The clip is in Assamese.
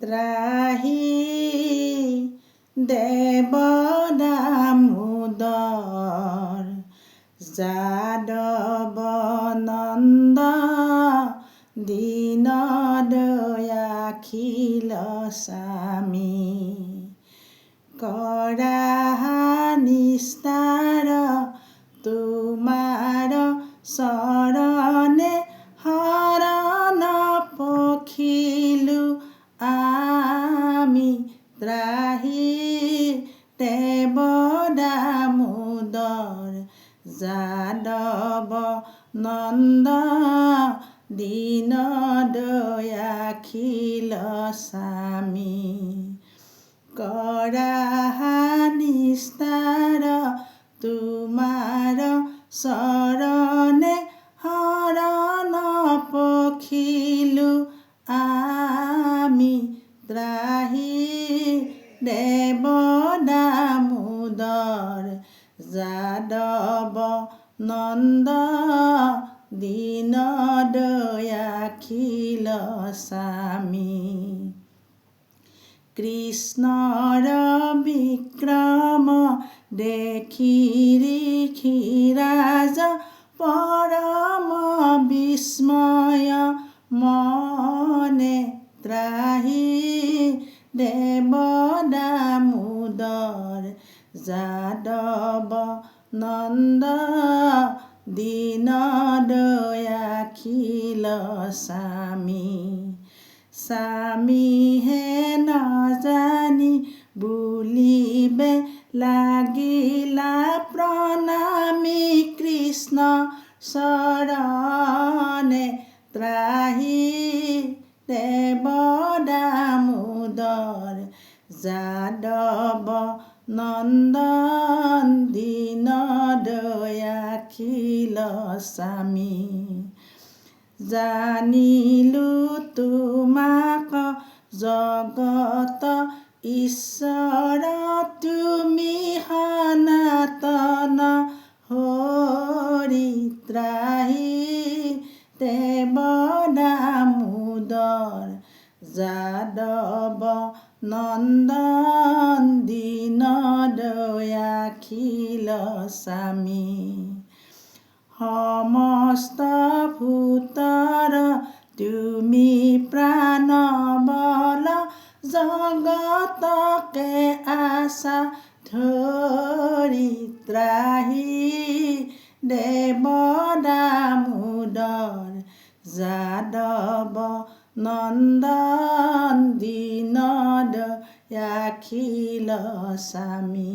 ত্ৰাহি দেৱ দামোদৰ যাদৱ নন্দ দীন দয়াখিল স্বামী কৰা নিস্তাৰ তোমাৰ চৰণে শৰণ পখিলো আমি ত্ৰাহি দেৱ দামোদৰ যাদৱ নন্দ দীন দয়াখিল স্বামী কৰা নিস্তাৰ তোমাৰ চৰণে শৰণ পখিলো আমি ত্ৰাহি দেৱ দামোদৰ যাদৱ নন্দ দীন দয়াখিল স্বামী কৃষ্ণৰ বিক্ৰম দেখি ঋষিৰাজ পৰম বিস্ময় মনে ত্ৰাহি দেৱ দামোদৰ যাদৱ নন্দ দীন দয়াখিল স্বামী স্বামীহে নজানি বুলিবে লাগিলা প্ৰণামী কৃষ্ণ চৰণে ত্ৰাহি দেৱ দামোদৰ যাদৱ নন্দন দীন দয়াখিল স্বামী জানিলো তোমাক জগত ঈশ্বৰ তুমি সনাতন হৰি ত্ৰাহি দেৱ দামোদৰ যাদৱ নন্দন দীন দয়াখিল স্বামী সমস্ত ভূতৰ তুমি প্ৰাণ বল জগতকে আশা ধৰি ত্ৰাহি দেৱ দামোদৰ যাদৱ নন্দন দীন দয়াখিল স্বামী।